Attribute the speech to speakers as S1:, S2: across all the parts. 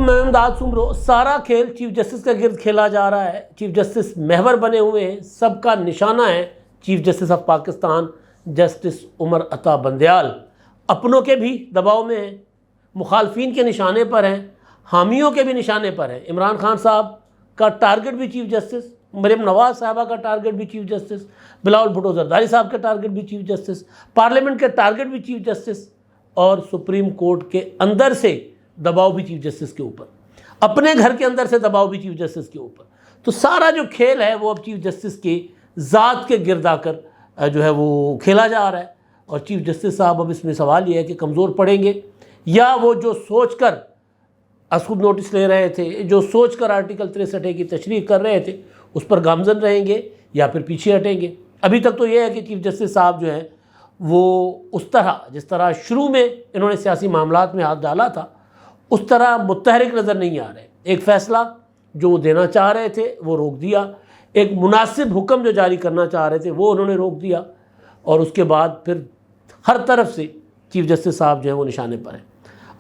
S1: میں امداد سمرو سارا کھیل چیف جسٹس کا گرد کھیلا جا رہا ہے. چیف جسٹس محور بنے ہوئے ہیں, سب کا نشانہ ہے chief justice of Pakistan justice Umar Ata Bandial. اپنوں کے بھی دباؤ میں ہیں, مخالفین کے نشانے پر ہیں, حامیوں کے بھی نشانے پر ہیں. عمران خان صاحب کا ٹارگٹ بھی چیف جسٹس, مریم نواز صاحبہ کا ٹارگٹ بھی چیف جسٹس, بلاول بھٹو زرداری صاحب کا ٹارگٹ بھی چیف جسٹس, پارلیمنٹ کے ٹارگٹ بھی چیف جسٹس, اور سپریم کورٹ کے اندر سے دباؤ بھی چیف جسٹس کے اوپر, اپنے گھر کے اندر سے دباؤ بھی چیف جسٹس کے اوپر. تو سارا جو کھیل ہے وہ اب چیف جسٹس کی ذات کے گرد آ کر جو ہے وہ کھیلا جا رہا ہے. اور چیف جسٹس صاحب اب اس میں سوال یہ ہے کہ کمزور پڑیں گے, یا وہ جو سوچ کر از خود نوٹس لے رہے تھے, جو سوچ کر آرٹیکل 63 کی تشریح کر رہے تھے, اس پر گامزن رہیں گے یا پھر پیچھے ہٹیں گے. ابھی تک تو یہ ہے کہ چیف جسٹس صاحب جو ہیں وہ اس طرح جس طرح شروع میں انہوں نے سیاسی معاملات میں ہاتھ ڈالا تھا اس طرح متحرک نظر نہیں آ رہے. ایک فیصلہ جو وہ دینا چاہ رہے تھے وہ روک دیا, ایک مناسب حکم جو جاری کرنا چاہ رہے تھے وہ انہوں نے روک دیا, اور اس کے بعد پھر ہر طرف سے چیف جسٹس صاحب جو ہیں وہ نشانے پر ہیں.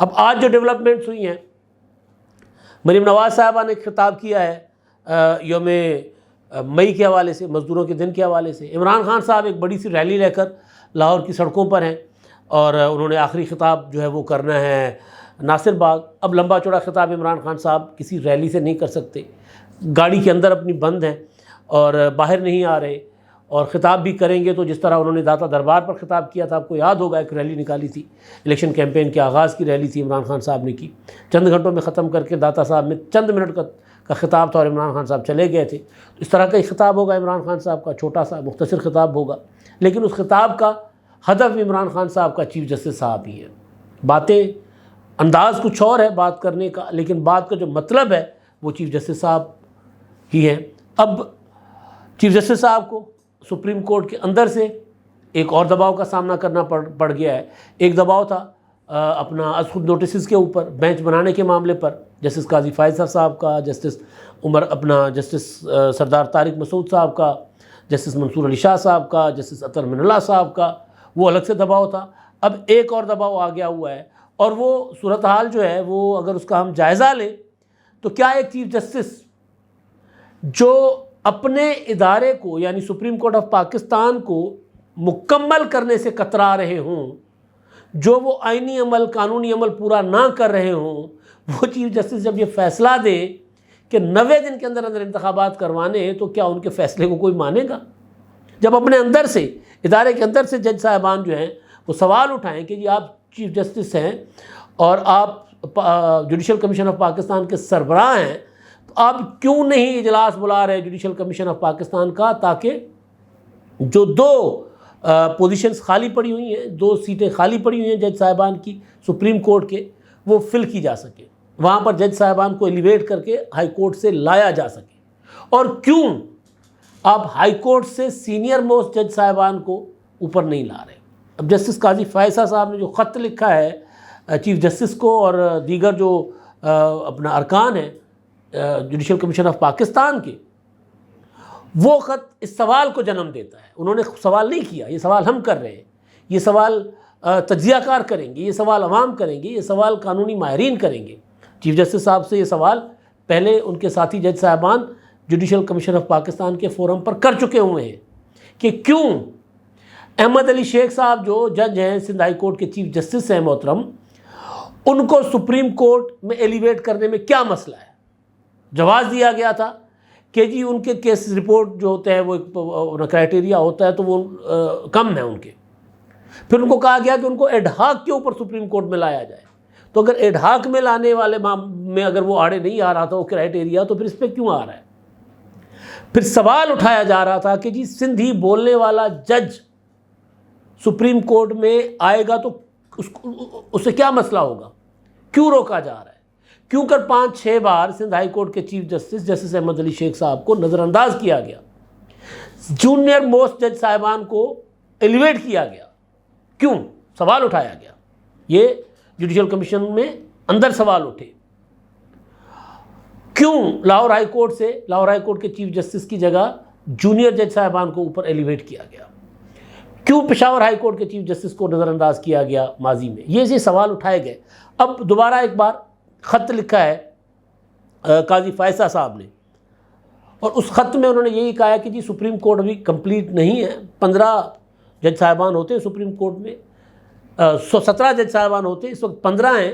S1: اب آج جو ڈیولپمنٹس ہوئی ہیں, مریم نواز صاحبہ نے خطاب کیا ہے یوم مئی کے حوالے سے, مزدوروں کے دن کے حوالے سے. عمران خان صاحب ایک بڑی سی ریلی لے کر لاہور کی سڑکوں پر ہیں, اور انہوں نے آخری خطاب جو ہے وہ کرنا ہے ناصر باغ. اب لمبا چوڑا خطاب عمران خان صاحب کسی ریلی سے نہیں کر سکتے, گاڑی کے اندر اپنی بند ہیں اور باہر نہیں آ رہے, اور خطاب بھی کریں گے تو جس طرح انہوں نے داتا دربار پر خطاب کیا تھا, آپ کو یاد ہوگا ایک ریلی نکالی تھی, الیکشن کیمپین کے آغاز کی ریلی تھی عمران خان صاحب نے کی, چند گھنٹوں میں ختم کر کے داتا صاحب میں چند منٹ کا خطاب تھا اور عمران خان صاحب چلے گئے تھے. اس طرح کا ایک خطاب ہوگا عمران خان صاحب کا, چھوٹا سا مختصر خطاب ہوگا, لیکن اس خطاب کا ہدف عمران خان صاحب کا چیف جسٹس صاحب ہی ہے. باتیں انداز کچھ اور ہے بات کرنے کا, لیکن بات کا جو مطلب ہے وہ چیف جسٹس صاحب ہی ہیں. اب چیف جسٹس صاحب کو سپریم کورٹ کے اندر سے ایک اور دباؤ کا سامنا کرنا پڑ گیا ہے. ایک دباؤ تھا اپنا از خود نوٹسز کے اوپر, بینچ بنانے کے معاملے پر, جسٹس قاضی فائز صاحب کا, جسٹس سردار طارق مسعود صاحب کا, جسٹس منصور علی شاہ صاحب کا, جسٹس اطہر من اللہ صاحب کا, وہ الگ سے دباؤ تھا. اب ایک اور دباؤ آ گیا ہوا ہے, اور وہ صورتحال جو ہے وہ اگر اس کا ہم جائزہ لیں تو کیا ایک چیف جسٹس جو اپنے ادارے کو یعنی سپریم کورٹ آف پاکستان کو مکمل کرنے سے کترا رہے ہوں, جو وہ آئینی عمل قانونی عمل پورا نہ کر رہے ہوں, وہ چیف جسٹس جب یہ فیصلہ دے کہ 90 دن کے اندر انتخابات کروانے ہیں, تو کیا ان کے فیصلے کو کوئی مانے گا؟ جب اپنے اندر سے ادارے کے اندر سے جج صاحبان جو ہیں وہ سوال اٹھائیں کہ جی آپ چیف جسٹس ہیں اور آپ جوڈیشل کمیشن آف پاکستان کے سربراہ ہیں, تو آپ کیوں نہیں اجلاس بلا رہے جوڈیشل کمیشن آف پاکستان کا, تاکہ جو 2 پوزیشنز خالی پڑی ہوئی ہیں, 2 سیٹیں خالی پڑی ہوئی ہیں جج صاحبان کی سپریم کورٹ کے, وہ فل کی جا سکے, وہاں پر جج صاحبان کو ایلیویٹ کر کے ہائی کورٹ سے لایا جا سکے. اور کیوں آپ ہائی کورٹ سے سینئر موسٹ جج صاحبان کو اوپر نہیں لا رہے؟ اب جسٹس قاضی فائز صاحب نے جو خط لکھا ہے چیف جسٹس کو اور دیگر جو اپنا ارکان ہیں جوڈیشل کمیشن آف پاکستان کے, وہ خط اس سوال کو جنم دیتا ہے. انہوں نے سوال نہیں کیا, یہ سوال ہم کر رہے ہیں, یہ سوال تجزیہ کار کریں گے, یہ سوال عوام کریں گے, یہ سوال قانونی ماہرین کریں گے. چیف جسٹس صاحب سے یہ سوال پہلے ان کے ساتھی جج صاحبان جوڈیشل کمیشن آف پاکستان کے فورم پر کر چکے ہوئے ہیں کہ کیوں احمد علی شیخ صاحب جو جج ہیں سندھ ہائی کورٹ کے چیف جسٹس ہیں محترم, ان کو سپریم کورٹ میں ایلیویٹ کرنے میں کیا مسئلہ ہے؟ جواز دیا گیا تھا کہ جی ان کے کیس رپورٹ جو ہوتے ہیں وہ ایک کرائٹیریا ہوتا ہے تو وہ کم ہیں ان کے. پھر ان کو کہا گیا کہ ان کو ایڈ ہاک کے اوپر سپریم کورٹ میں لایا جائے. تو اگر ایڈ ہاک میں لانے والے میں اگر وہ آڑے نہیں آ رہا تھا وہ کرائٹیریا, تو پھر اس پہ کیوں آ رہا ہے؟ پھر سوال اٹھایا جا رہا تھا کہ جی سندھی بولنے والا جج سپریم کورٹ میں آئے گا تو اس سے کیا مسئلہ ہوگا, کیوں روکا جا رہا ہے؟ کیوں کر 5-6 بار سندھ ہائی کورٹ کے چیف جسٹس جسٹس احمد علی شیخ صاحب کو نظر انداز کیا گیا, جونیئر موسٹ جج صاحبان کو ایلیویٹ کیا گیا, کیوں؟ سوال اٹھایا گیا. یہ جوڈیشل کمیشن میں اندر سوال اٹھے, کیوں لاہور ہائی کورٹ سے لاہور ہائی کورٹ کے چیف جسٹس کی جگہ جونیئر جج صاحبان کو اوپر ایلیویٹ کیا گیا, کیوں پشاور ہائی کورٹ کے چیف جسٹس کو نظر انداز کیا گیا ماضی میں؟ یہ سوال اٹھائے گئے. اب دوبارہ ایک بار خط لکھا ہے قاضی فائسہ صاحب نے، اور اس خط میں انہوں نے یہی کہا کہ جی سپریم کورٹ ابھی کمپلیٹ نہیں ہے، 15 جج صاحبان ہوتے ہیں سپریم کورٹ میں، 17 جج صاحبان ہوتے ہیں، اس وقت 15 ہیں،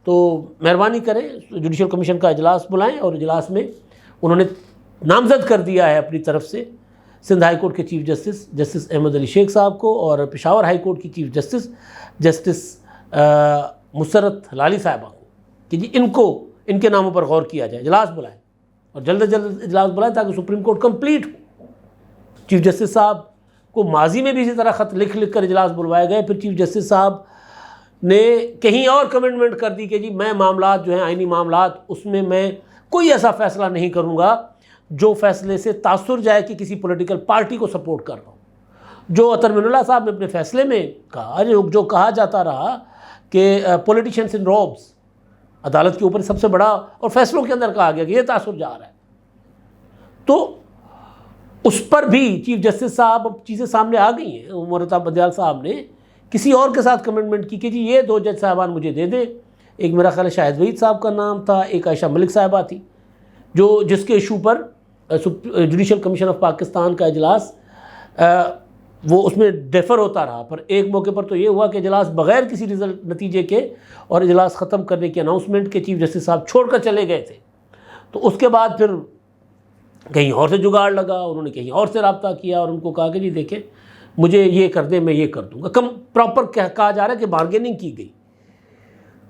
S1: تو مہربانی کریں جوڈیشل کمیشن کا اجلاس بلائیں، اور اجلاس میں انہوں نے نامزد کر دیا ہے اپنی طرف سے سندھ ہائی کورٹ کے چیف جسٹس احمد علی شیخ صاحب کو، اور پشاور ہائی کورٹ کی چیف جسٹس مسرت لالی صاحبہ کو، کہ جی ان کے ناموں پر غور کیا جائے، اجلاس بلائیں اور جلد از جلد اجلاس بلائیں تاکہ سپریم کورٹ کمپلیٹ ہو۔ چیف جسٹس صاحب کو ماضی میں بھی اسی طرح خط لکھ کر اجلاس بلوائے گئے، پھر چیف جسٹس صاحب نے کہیں اور کمٹمنٹ کر دی کہ جی میں معاملات جو ہیں آئینی معاملات، اس میں کوئی ایسا فیصلہ نہیں کروں گا جو فیصلے سے تاثر جائے کہ کسی پولیٹیکل پارٹی کو سپورٹ کر رہا ہوں۔ جو عطر من اللہ صاحب نے اپنے فیصلے میں کہا، جو کہا جاتا رہا کہ پولیٹیشینس ان روبس، عدالت کے اوپر سب سے بڑا، اور فیصلوں کے اندر کہا گیا کہ یہ تاثر جا رہا ہے، تو اس پر بھی چیف جسٹس صاحب اب چیزیں سامنے آ گئی ہیں۔ عمر عطا بندیال صاحب نے کسی اور کے ساتھ کمٹمنٹ کی کہ جی یہ 2 جج صاحبان مجھے دے دیں، ایک میرا خیال ہے شاہد وحید صاحب کا نام تھا، ایک عائشہ ملک صاحبہ تھی، جس کے issue per judicial commission of Pakistan کا اجلاس وہ اس میں ڈیفر ہوتا رہا، پر ایک موقع پر تو یہ ہوا کہ اجلاس بغیر کسی نتیجے کے اور اجلاس ختم کرنے کی اناؤنسمنٹ کے چیف جسٹس صاحب چھوڑ کر چلے گئے تھے، تو اس کے بعد پھر کہیں اور سے جگاڑ لگا، انہوں نے کہیں اور سے رابطہ کیا اور ان کو کہا کہ جی دیکھیں مجھے یہ کر دیں، میں یہ کر دوں گا، پراپر کہا جا رہا ہے کہ بارگیننگ کی گئی،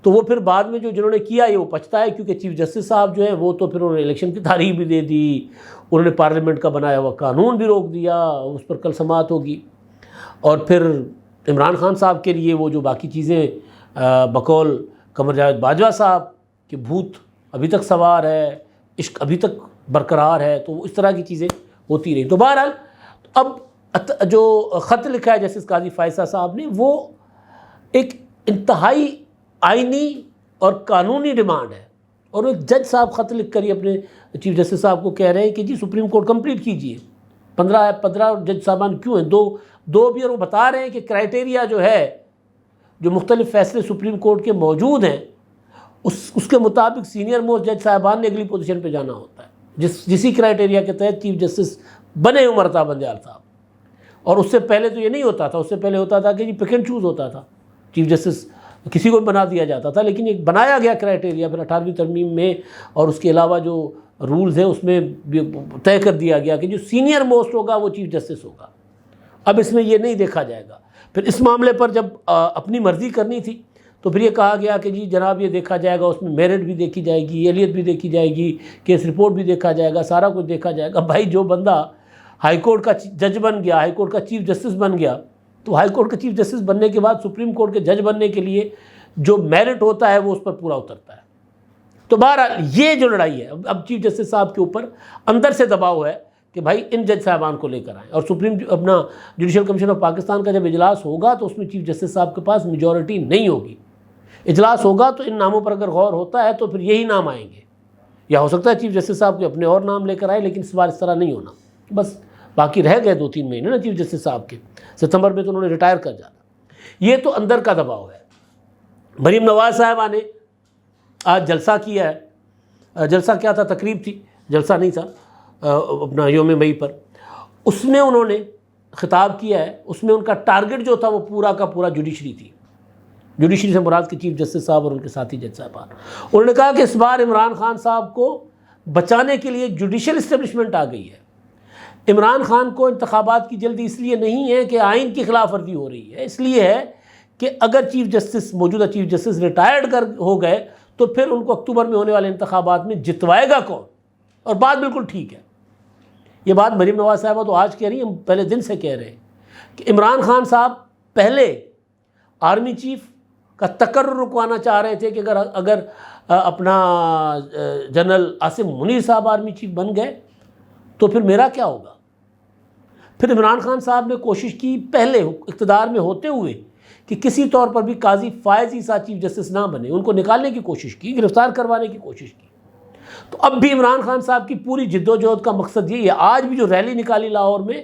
S1: تو وہ پھر بعد میں جنہوں نے کیا یہ وہ پچھتا ہے، کیونکہ چیف جسٹس صاحب جو ہیں وہ تو پھر انہوں نے الیکشن کی تاریخ بھی دے دی، انہوں نے پارلیمنٹ کا بنایا ہوا قانون بھی روک دیا، اس پر کل سماعت ہوگی، اور پھر عمران خان صاحب کے لیے وہ جو باقی چیزیں بقول قمر جاوید باجوہ صاحب کہ بھوت ابھی تک سوار ہے، عشق ابھی تک برقرار ہے، تو اس طرح کی چیزیں ہوتی رہی۔ تو بہرحال اب جو خط لکھا ہے جسٹس قاضی فائسہ صاحب نے، وہ ایک انتہائی آئینی اور قانونی ڈیمانڈ ہے، اور ایک جج صاحب خط لکھ کر ہی اپنے چیف جسٹس صاحب کو کہہ رہے ہیں کہ جی سپریم کورٹ کمپلیٹ کیجئے، 15 جج صاحبان کیوں ہیں، دو بھی، اور وہ بتا رہے ہیں کہ کرائٹیریا جو ہے، جو مختلف فیصلے سپریم کورٹ کے موجود ہیں، اس کے مطابق سینئر موسٹ جج صاحبان نے اگلی پوزیشن پہ جانا ہوتا ہے، جسی کرائٹیریا کے تحت چیف جسٹس بنے عمر عطا بندیال صاحب، اور اس سے پہلے تو یہ نہیں ہوتا تھا، اس سے پہلے ہوتا تھا کہ جی پک اینڈ چوز ہوتا تھا، چیف جسٹس کسی کو بھی بنا دیا جاتا تھا، لیکن ایک بنایا گیا کرائٹیریا پھر 18ویں ترمیم میں، اور اس کے علاوہ جو رولز ہیں اس میں بھی طے کر دیا گیا کہ جو سینئر موسٹ ہوگا وہ چیف جسٹس ہوگا۔ اب اس میں یہ نہیں دیکھا جائے گا، پھر اس معاملے پر جب اپنی مرضی کرنی تھی تو پھر یہ کہا گیا کہ جی جناب یہ دیکھا جائے گا، اس میں میرٹ بھی دیکھی جائے گی، اہلیت بھی دیکھی جائے گی، کیس رپورٹ بھی دیکھا جائے گا، سارا کچھ دیکھا جائے گا۔ بھائی جو بندہ ہائی کورٹ کا جج بن گیا، ہائی کورٹ کا چیف جسٹس بن گیا، تو ہائی کورٹ کا چیف جسٹس بننے کے بعد سپریم کورٹ کے جج بننے کے لیے جو میرٹ ہوتا ہے وہ اس پر پورا اترتا ہے۔ تو بہرحال یہ جو لڑائی ہے، اب چیف جسٹس صاحب کے اوپر اندر سے دباؤ ہے کہ بھائی ان جج صاحبان کو لے کر آئیں، اور اپنا جوڈیشل کمیشن آف پاکستان کا جب اجلاس ہوگا تو اس میں چیف جسٹس صاحب کے پاس میجورٹی نہیں ہوگی، اجلاس ہوگا تو ان ناموں پر اگر غور ہوتا ہے تو پھر یہی نام آئیں گے، یا ہو سکتا ہے چیف جسٹس صاحب کے اپنے اور نام لے کر آئے، لیکن اس بار اس طرح نہیں ہونا، بس باقی رہ گئے 2-3 مہینے نا چیف جسٹس صاحب کے، ستمبر میں تو انہوں نے ریٹائر کر جانا۔ یہ تو اندر کا دباؤ ہے۔ مریم نواز صاحبہ نے آج جلسہ کیا ہے، جلسہ کیا تھا، تقریب تھی، جلسہ نہیں تھا، اپنا یوم مئی پر، اس میں انہوں نے خطاب کیا ہے، اس میں ان کا ٹارگٹ جو تھا وہ پورا کا پورا جوڈیشری تھی، جوڈیشری سے مراد کے چیف جسٹس صاحب اور ان کے ساتھی جج صاحبان۔ انہوں نے کہا کہ اس بار عمران خان صاحب کو بچانے کے لیے جوڈیشل اسٹیبلشمنٹ آ گئی ہے، عمران خان کو انتخابات کی جلدی اس لیے نہیں ہے کہ آئین کی خلاف ورزی ہو رہی ہے، اس لیے ہے کہ اگر چیف جسٹس، موجودہ چیف جسٹس ریٹائرڈ ہو گئے تو پھر ان کو اکتوبر میں ہونے والے انتخابات میں جتوائے گا کون، اور بات بالکل ٹھیک ہے۔ یہ بات مریم نواز صاحبہ تو آج کہہ رہی ہیں، ہم پہلے دن سے کہہ رہے ہیں کہ عمران خان صاحب پہلے آرمی چیف کا تقرر رکوانا چاہ رہے تھے کہ اگر اپنا جنرل عاصم منیر صاحب آرمی چیف بن گئے تو پھر میرا کیا ہوگا۔ پھر عمران خان صاحب نے کوشش کی پہلے اقتدار میں ہوتے ہوئے کہ کسی طور پر بھی قاضی فائز عیسیٰ چیف جسٹس نہ بنے، ان کو نکالنے کی کوشش کی، گرفتار کروانے کی کوشش کی۔ تو اب بھی عمران خان صاحب کی پوری جد و جہد کا مقصد یہی ہے۔ آج بھی جو ریلی نکالی لاہور میں،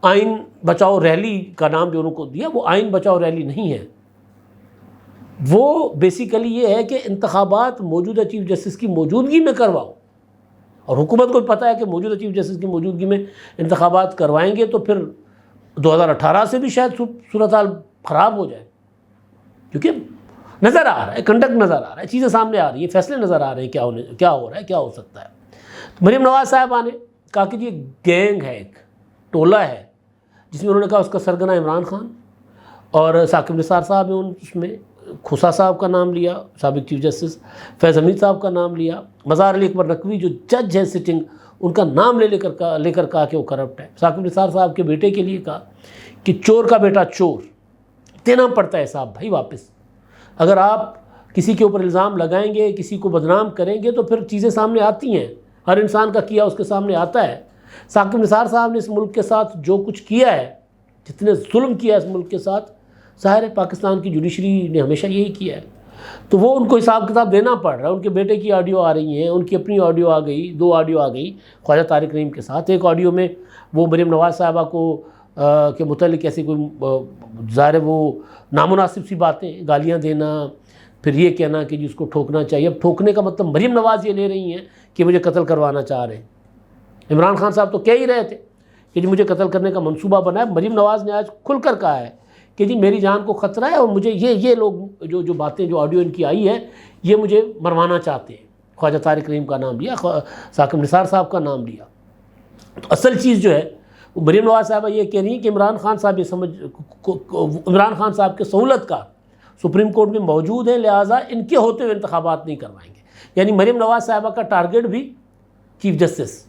S1: آئین بچاؤ ریلی کا نام جو انہوں کو دیا، وہ آئین بچاؤ ریلی نہیں ہے، وہ بیسیکلی یہ ہے کہ انتخابات موجودہ چیف جسٹس کی موجودگی میں کرواؤ، اور حکومت کو پتہ ہے کہ موجودہ چیف جسٹس کی موجودگی میں انتخابات کروائیں گے تو پھر 2018 سے بھی شاید صورتحال خراب ہو جائے، کیونکہ نظر آ رہا ہے، کنڈکٹ نظر آ رہا ہے، چیزیں سامنے آ رہی ہیں، فیصلے نظر آ رہے ہیں کیا ہو رہا ہے، کیا ہو سکتا ہے۔ تو مریم نواز صاحبہ نے کہا کہ یہ گینگ ہے، ایک ٹولہ ہے، جس میں انہوں نے کہا اس کا سرگنا عمران خان اور ثاقب نثار صاحب نے اس میں کھوسا صاحب کا نام لیا، سابق چیف جسٹس فیض حمید صاحب کا نام لیا، مزار علی اکبر نقوی جو جج ہے سٹنگ، ان کا نام لے کر کہا کہ وہ کرپٹ ہے۔ ثاقب نثار صاحب کے بیٹے کے لیے کہا کہ چور کا بیٹا چور، دینا پڑتا ہے حساب بھائی واپس۔ اگر آپ کسی کے اوپر الزام لگائیں گے، کسی کو بدنام کریں گے تو پھر چیزیں سامنے آتی ہیں، ہر انسان کا کیا اس کے سامنے آتا ہے۔ ثاقب نثار صاحب نے اس ملک کے ساتھ جو کچھ کیا ہے، جتنے ظلم کیا ہے اس ملک کے ساتھ، ظاہر ہے پاکستان کی جوڈیشری نے ہمیشہ یہی کیا ہے، تو وہ ان کو حساب کتاب دینا پڑ رہا ہے۔ ان کے بیٹے کی آڈیو آ رہی ہیں، ان کی اپنی آڈیو آ گئی، 2 آڈیو آ گئی خواجہ طارق رحیم کے ساتھ۔ ایک آڈیو میں وہ مریم نواز صاحبہ کو کے متعلق ایسی کوئی ظاہر ہے وہ نامناسب سی باتیں، گالیاں دینا، پھر یہ کہنا کہ جی اس کو ٹھوکنا چاہیے۔ اب ٹھوکنے کا مطلب مریم نواز یہ لے رہی ہیں کہ مجھے قتل کروانا چاہ رہے ہیں۔ عمران خان صاحب تو کہہ ہی رہے تھے کہ جی مجھے قتل کرنے کا منصوبہ بنا ہے۔ مریم نواز نے آج کھل کر کہا ہے کہ جی میری جان کو خطرہ ہے اور مجھے یہ لوگ جو باتیں، جو آڈیو ان کی آئی ہے، یہ مجھے مروانا چاہتے ہیں۔ خواجہ طارق رحیم کا نام لیا، ثاقب نثار صاحب کا نام لیا۔ تو اصل چیز جو ہے وہ مریم نواز صاحبہ یہ کہہ رہی ہیں کہ عمران خان صاحب عمران خان صاحب کے سہولت کا سپریم کورٹ میں موجود ہے، لہٰذا ان کے ہوتے ہوئے انتخابات نہیں کروائیں گے۔ یعنی مریم نواز صاحبہ کا ٹارگٹ بھی چیف جسٹس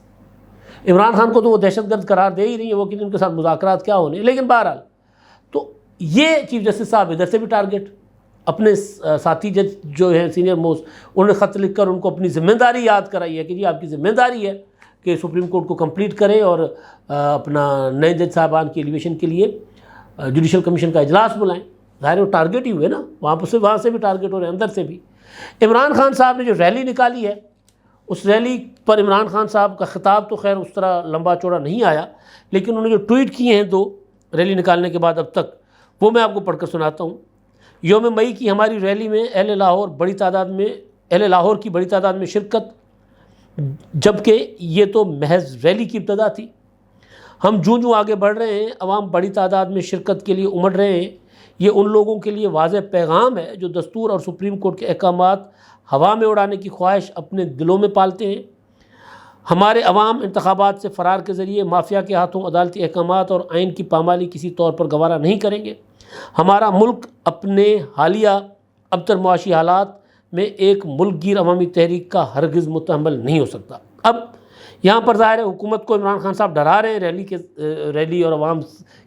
S1: عمران خان کو تو وہ دہشت گرد قرار دے ہی رہی ہے، وہ کہ ان کے ساتھ مذاکرات کیا ہونے، لیکن بہرحال تو یہ چیف جسٹس صاحب ادھر سے بھی ٹارگٹ، اپنے ساتھی جج جو ہیں سینئر موسٹ، انہوں نے خط لکھ کر ان کو اپنی ذمہ داری یاد کرائی ہے کہ جی آپ کی ذمہ داری ہے کہ سپریم کورٹ کو کمپلیٹ کریں اور اپنا نئے جج صاحبان کی ایلیویشن کے لیے جوڈیشل کمیشن کا اجلاس بلائیں۔ ظاہر وہ ٹارگٹ ہی ہوئے نا، وہاں سے بھی ٹارگٹ ہو رہے ہیں، اندر سے بھی۔ عمران خان صاحب نے جو ریلی نکالی ہے، اس ریلی پر عمران خان صاحب کا خطاب تو خیر اس طرح لمبا چوڑا نہیں آیا، لیکن انہوں نے جو ٹویٹ کیے ہیں 2 ریلی نکالنے کے بعد اب تک، وہ میں آپ کو پڑھ کر سناتا ہوں۔ یوم مئی کی ہماری ریلی میں اہل لاہور کی بڑی تعداد میں شرکت، جبکہ یہ تو محض ریلی کی ابتدا تھی۔ ہم جوں آگے بڑھ رہے ہیں، عوام بڑی تعداد میں شرکت کے لیے امڑ رہے ہیں۔ یہ ان لوگوں کے لیے واضح پیغام ہے جو دستور اور سپریم کورٹ کے احکامات ہوا میں اڑانے کی خواہش اپنے دلوں میں پالتے ہیں۔ ہمارے عوام انتخابات سے فرار کے ذریعے مافیا کے ہاتھوں عدالتی احکامات اور آئین کی پامالی کسی طور پر گوارا نہیں کریں گے۔ ہمارا ملک اپنے حالیہ ابتر معاشی حالات میں ایک ملک گیر عوامی تحریک کا ہرگز متحمل نہیں ہو سکتا۔ اب یہاں پر ظاہر ہے حکومت کو عمران خان صاحب ڈرا رہے ہیں ریلی اور عوام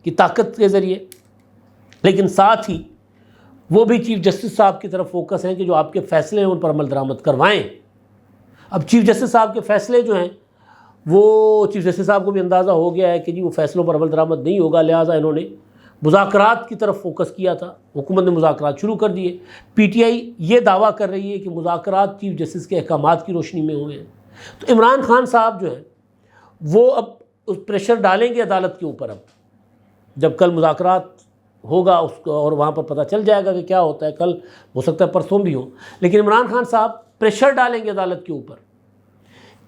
S1: کی طاقت کے ذریعے، لیکن ساتھ ہی وہ بھی چیف جسٹس صاحب کی طرف فوکس ہیں کہ جو آپ کے فیصلے ہیں ان پر عمل درآمد کروائیں۔ اب چیف جسٹس صاحب کے فیصلے جو ہیں وہ چیف جسٹس صاحب کو بھی اندازہ ہو گیا ہے کہ جی وہ فیصلوں پر عمل درآمد نہیں ہوگا، لہٰذا انہوں نے مذاکرات کی طرف فوکس کیا تھا۔ حکومت نے مذاکرات شروع کر دیے۔ پی ٹی آئی یہ دعویٰ کر رہی ہے کہ مذاکرات چیف جسٹس کے احکامات کی روشنی میں ہوئے ہیں۔ تو عمران خان صاحب جو ہیں وہ اب پریشر ڈالیں گے عدالت کے اوپر۔ اب جب کل مذاکرات ہوگا اس کو اور وہاں پر پتہ چل جائے گا کہ کیا ہوتا ہے، کل ہو سکتا ہے پرسوں بھی ہو، لیکن عمران خان صاحب پریشر ڈالیں گے عدالت کے اوپر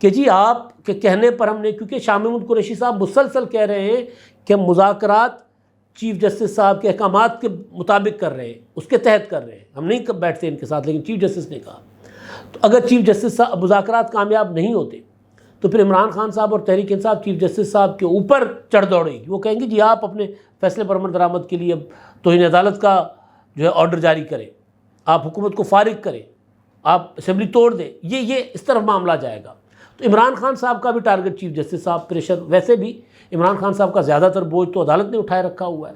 S1: کہ جی آپ کے کہنے پر ہم نے، کیونکہ شاہ محمود قریشی صاحب مسلسل کہہ رہے ہیں کہ ہم مذاکرات چیف جسٹس صاحب کے احکامات کے مطابق کر رہے ہیں، اس کے تحت کر رہے ہیں، ہم نہیں بیٹھتے ان کے ساتھ، لیکن چیف جسٹس نے کہا۔ تو اگر چیف جسٹس صاحب مذاکرات کامیاب نہیں ہوتے تو پھر عمران خان صاحب اور تحریک انصاف چیف جسٹس صاحب کے اوپر چڑھ دوڑے گی۔ وہ کہیں گے جی آپ اپنے فیصلے پر عمل درآمد کے لیے اب توہین عدالت کا جو ہے آرڈر جاری کریں، آپ حکومت کو فارغ کریں، آپ اسمبلی توڑ دیں، یہ اس طرف معاملہ جائے گا۔ تو عمران خان صاحب کا بھی ٹارگٹ چیف جسٹس صاحب پریشر، ویسے بھی عمران خان صاحب کا زیادہ تر بوجھ تو عدالت نے اٹھائے رکھا ہوا ہے،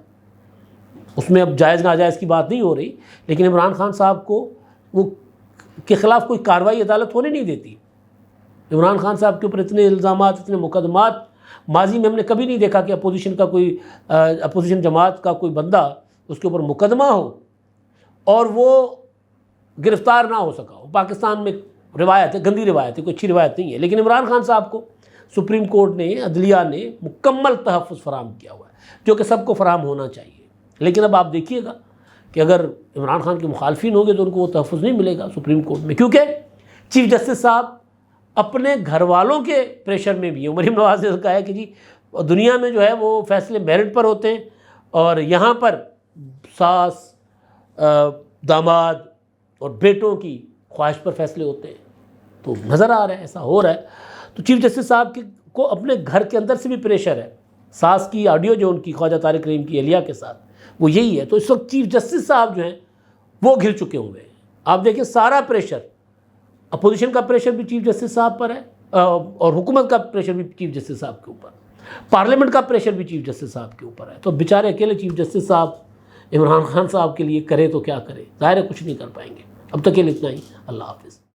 S1: اس میں اب جائز ناجائز کی بات نہیں ہو رہی، لیکن عمران خان صاحب کو وہ کے خلاف کوئی کارروائی عدالت ہونے نہیں دیتی۔ عمران خان صاحب کے اوپر اتنے الزامات، اتنے مقدمات ماضی میں ہم نے کبھی نہیں دیکھا کہ اپوزیشن جماعت کا کوئی بندہ اس کے اوپر مقدمہ ہو اور وہ گرفتار نہ ہو سکا ہو۔ پاکستان میں روایت ہے، گندی روایت ہے، کوئی اچھی روایت نہیں ہے، لیکن عمران خان صاحب کو سپریم کورٹ نے، عدلیہ نے مکمل تحفظ فراہم کیا ہوا ہے، جو کہ سب کو فراہم ہونا چاہیے۔ لیکن اب آپ دیکھیے گا کہ اگر عمران خان کے مخالفین ہوں گے تو ان کو وہ تحفظ نہیں ملے گا سپریم کورٹ میں، کیونکہ چیف جسٹس صاحب اپنے گھر والوں کے پریشر میں بھی ہیں۔ عمر ابن نواز نے کہا ہے کہ جی دنیا میں جو ہے وہ فیصلے میرٹ پر ہوتے ہیں اور یہاں پر ساس، داماد اور بیٹوں کی خواہش پر فیصلے ہوتے ہیں۔ تو نظر آ رہا ہے ایسا ہو رہا ہے۔ تو چیف جسٹس صاحب کو اپنے گھر کے اندر سے بھی پریشر ہے۔ ساس کی آڈیو جو ان کی خواجہ طارق رحیم کی اہلیہ کے ساتھ وہ یہی ہے۔ تو اس وقت چیف جسٹس صاحب جو ہیں وہ گھر چکے ہوئے ہیں۔ آپ دیکھیں سارا پریشر، اپوزیشن کا پریشر بھی چیف جسٹس صاحب پر ہے اور حکومت کا پریشر بھی چیف جسٹس صاحب کے اوپر، پارلیمنٹ کا پریشر بھی چیف جسٹس صاحب کے اوپر ہے۔ تو بیچارے اکیلے چیف جسٹس صاحب عمران خان صاحب کے لیے کرے تو کیا کرے، ظاہر ہے کچھ نہیں کر پائیں گے۔ اب تک کے لیے اتنا ہی، اللہ حافظ۔